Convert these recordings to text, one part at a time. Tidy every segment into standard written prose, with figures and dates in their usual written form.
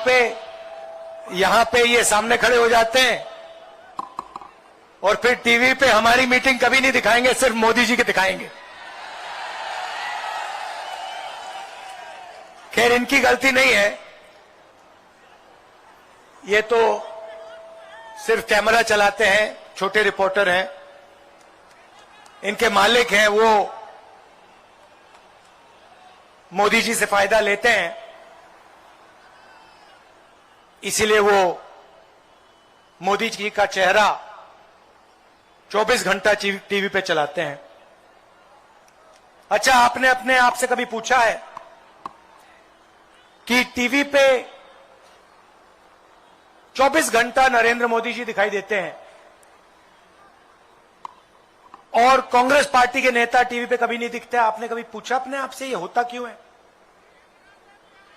यहां पे ये सामने खड़े हो जाते हैं और फिर टीवी पे हमारी मीटिंग कभी नहीं दिखाएंगे, सिर्फ मोदी जी की दिखाएंगे। खैर, इनकी गलती नहीं है, ये तो सिर्फ कैमरा चलाते हैं, छोटे रिपोर्टर हैं। इनके मालिक हैं वो मोदी जी से फायदा लेते हैं, इसीलिए वो मोदी जी का चेहरा 24 घंटा टीवी पे चलाते हैं। अच्छा, आपने अपने आप से कभी पूछा है कि टीवी पे 24 घंटा नरेंद्र मोदी जी दिखाई देते हैं और कांग्रेस पार्टी के नेता टीवी पे कभी नहीं दिखते? आपने कभी पूछा अपने आप से ये होता क्यों है?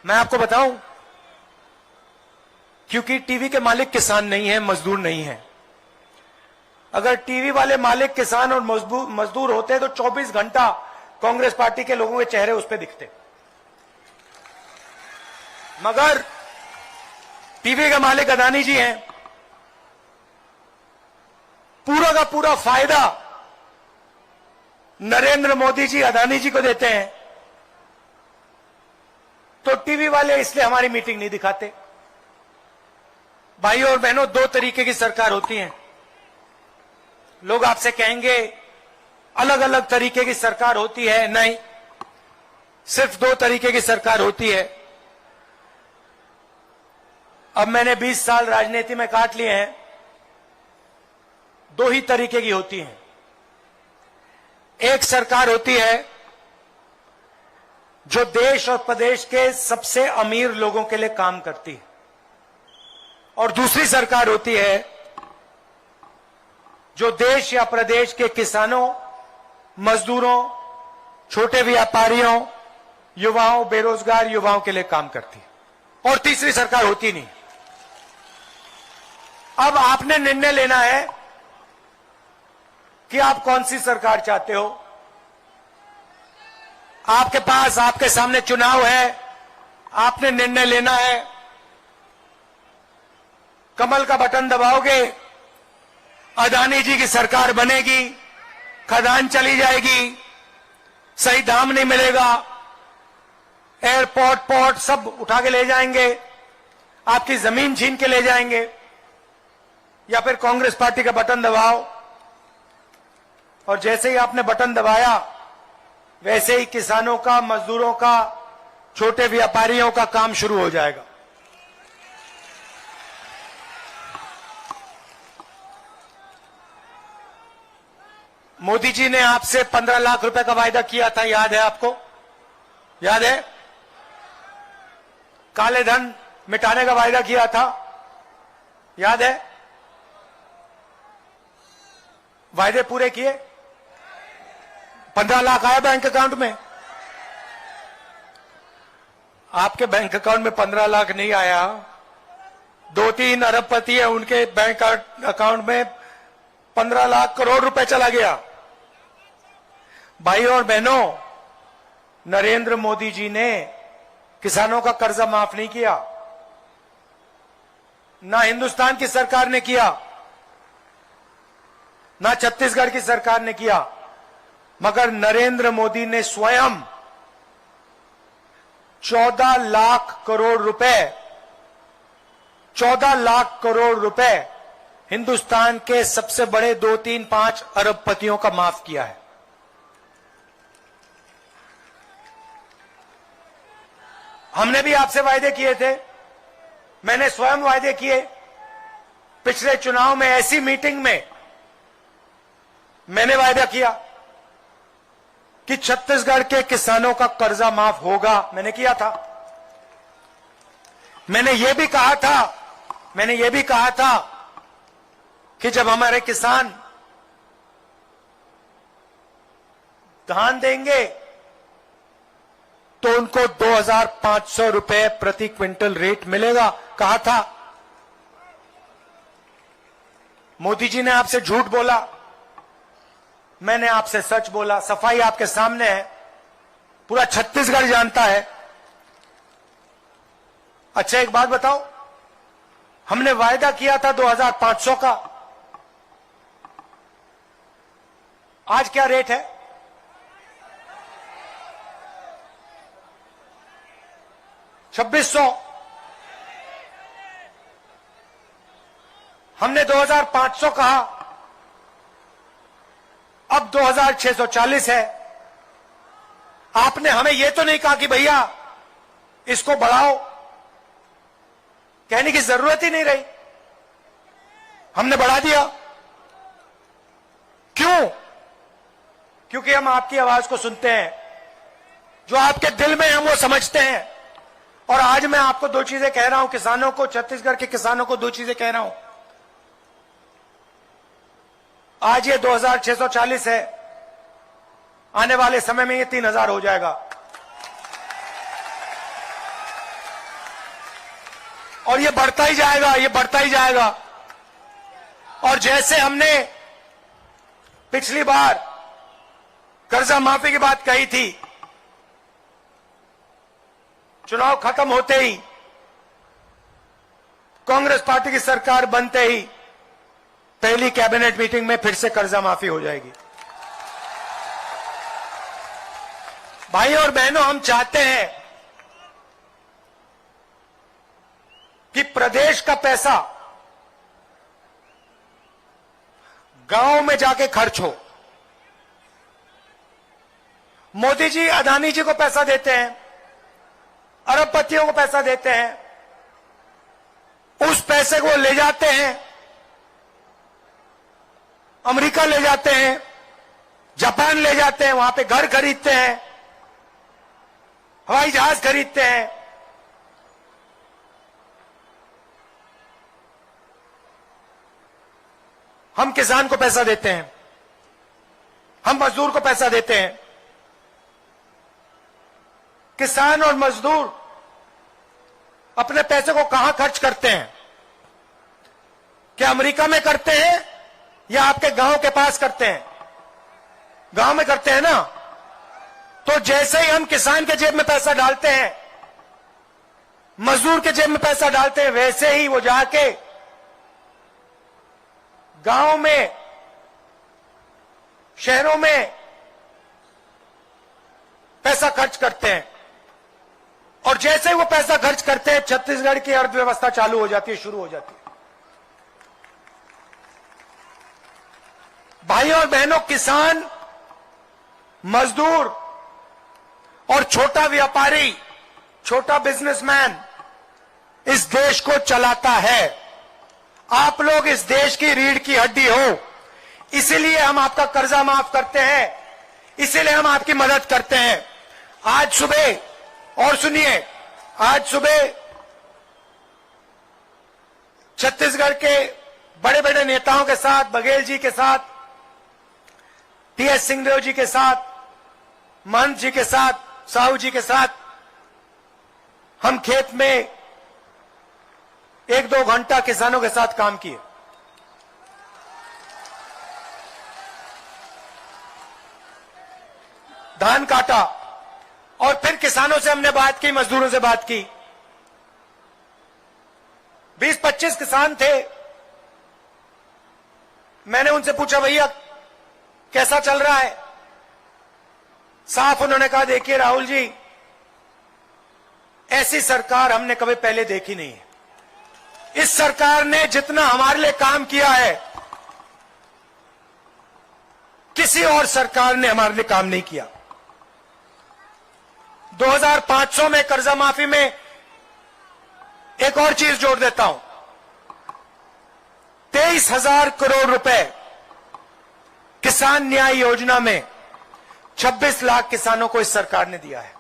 मैं आपको बताऊं, क्योंकि टीवी के मालिक किसान नहीं है, मजदूर नहीं है। अगर टीवी वाले मालिक किसान और मजदूर होते तो 24 घंटा कांग्रेस पार्टी के लोगों के चेहरे उस पर दिखते। मगर टीवी के मालिक अदानी जी हैं, पूरा का पूरा फायदा नरेंद्र मोदी जी अदानी जी को देते हैं, तो टीवी वाले इसलिए हमारी मीटिंग नहीं दिखाते। भाइयों और बहनों, दो तरीके की सरकार होती है। लोग आपसे कहेंगे अलग अलग तरीके की सरकार होती है, नहीं, सिर्फ दो तरीके की सरकार होती है। अब मैंने 20 साल राजनीति में काट लिए हैं, दो ही तरीके की होती हैं। एक सरकार होती है जो देश और प्रदेश के सबसे अमीर लोगों के लिए काम करती है, और दूसरी सरकार होती है जो देश या प्रदेश के किसानों, मजदूरों, छोटे व्यापारियों, युवाओं, बेरोजगार युवाओं के लिए काम करती है। और तीसरी सरकार होती नहीं। अब आपने निर्णय लेना है कि आप कौन सी सरकार चाहते हो। आपके पास, आपके सामने चुनाव है, आपने निर्णय लेना है। कमल का बटन दबाओगे, अदानी जी की सरकार बनेगी, खदान चली जाएगी, सही दाम नहीं मिलेगा, एयरपोर्ट, पोर्ट सब उठा के ले जाएंगे, आपकी जमीन छीन के ले जाएंगे। या फिर कांग्रेस पार्टी का बटन दबाओ और जैसे ही आपने बटन दबाया वैसे ही किसानों का, मजदूरों का, छोटे व्यापारियों का काम शुरू हो जाएगा। मोदी जी ने आपसे 15 लाख रुपए का वायदा किया था, याद है आपको? याद है? काले धन मिटाने का वायदा किया था, याद है? वायदे पूरे किए? 15 लाख आया बैंक अकाउंट में? आपके बैंक अकाउंट में 15 लाख नहीं आया। 2-3 अरबपति है, उनके बैंक अकाउंट में 15 लाख करोड़ रुपए चला गया। भाइयों और बहनों, नरेंद्र मोदी जी ने किसानों का कर्जा माफ नहीं किया, ना हिंदुस्तान की सरकार ने किया, ना छत्तीसगढ़ की सरकार ने किया, मगर नरेंद्र मोदी ने स्वयं 14 लाख करोड़ रुपए 14 लाख करोड़ रुपए हिंदुस्तान के सबसे बड़े 2-3-5 अरबपतियों का माफ किया है। हमने भी आपसे वायदे किए थे, मैंने स्वयं वायदे किए। पिछले चुनाव में ऐसी मीटिंग में मैंने वायदा किया कि छत्तीसगढ़ के किसानों का कर्जा माफ होगा, मैंने किया था। मैंने यह भी कहा था कि जब हमारे किसान धान देंगे तो उनको 2,500 रुपए प्रति क्विंटल रेट मिलेगा, कहा था। मोदी जी ने आपसे झूठ बोला, मैंने आपसे सच बोला। सफाई आपके सामने है, पूरा छत्तीसगढ़ जानता है। अच्छा एक बात बताओ, हमने वायदा किया था 2500 का, आज क्या रेट है? 2600। हमने 2500 कहा, अब 2640 है। आपने हमें यह तो नहीं कहा कि भैया इसको बढ़ाओ, कहने की जरूरत ही नहीं रही, हमने बढ़ा दिया। क्यों? क्योंकि हम आपकी आवाज को सुनते हैं, जो आपके दिल में हम वो समझते हैं। और आज मैं आपको दो चीजें कह रहा हूं, किसानों को, छत्तीसगढ़ के किसानों को दो चीजें कह रहा हूं। आज ये 2640 है, आने वाले समय में ये 3000 हो जाएगा। और ये बढ़ता ही जाएगा, ये बढ़ता ही जाएगा। और जैसे हमने पिछली बार कर्जा माफी की बात कही थी, चुनाव खत्म होते ही, कांग्रेस पार्टी की सरकार बनते ही पहली कैबिनेट मीटिंग में फिर से कर्जा माफी हो जाएगी। भाइयों और बहनों, हम चाहते हैं कि प्रदेश का पैसा गांव में जाके खर्च हो। मोदी जी अदानी जी को पैसा देते हैं, अरबपतियों को पैसा देते हैं, उस पैसे को ले जाते हैं, अमेरिका ले जाते हैं, जापान ले जाते हैं, वहां पे घर खरीदते हैं, हवाई जहाज खरीदते हैं। हम किसान को पैसा देते हैं, हम मजदूर को पैसा देते हैं। किसान और मजदूर अपने पैसे को कहां खर्च करते हैं? क्या अमेरिका में करते हैं या आपके गांव के पास करते हैं? गांव में करते हैं ना। तो जैसे ही हम किसान के जेब में पैसा डालते हैं, मजदूर के जेब में पैसा डालते हैं, वैसे ही वो जाके गांव में, शहरों में पैसा खर्च करते हैं। और जैसे ही वो पैसा खर्च करते हैं, छत्तीसगढ़ की अर्थव्यवस्था चालू हो जाती है, शुरू हो जाती है। भाइयों और बहनों, किसान, मजदूर और छोटा व्यापारी, छोटा बिजनेसमैन इस देश को चलाता है। आप लोग इस देश की रीढ़ की हड्डी हो, इसीलिए हम आपका कर्जा माफ करते हैं, इसीलिए हम आपकी मदद करते हैं। आज सुबह, और सुनिए, आज सुबह छत्तीसगढ़ के बड़े बड़े नेताओं के साथ, बघेल जी के साथ, टीएस सिंहदेव जी के साथ, महंत जी के साथ, साहू जी के साथ हम खेत में 1-2 घंटा किसानों के साथ काम किए। धान काटा और फिर किसानों से हमने बात की, मजदूरों से बात की। 20-25 किसान थे। मैंने उनसे पूछा, भैया कैसा चल रहा है? साफ उन्होंने कहा, देखिए राहुल जी, ऐसी सरकार हमने कभी पहले देखी नहीं है। इस सरकार ने जितना हमारे लिए काम किया है, किसी और सरकार ने हमारे लिए काम नहीं किया। 2500 में कर्जा माफी में एक और चीज जोड़ देता हूं, 23,000 करोड़ रुपए किसान न्याय योजना में 26 लाख किसानों को इस सरकार ने दिया है।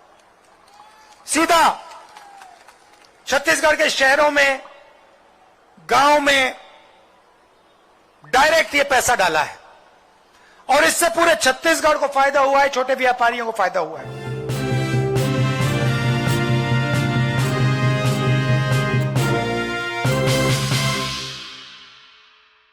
सीधा छत्तीसगढ़ के शहरों में, गांव में डायरेक्ट ये पैसा डाला है और इससे पूरे छत्तीसगढ़ को फायदा हुआ है, छोटे व्यापारियों को फायदा हुआ है।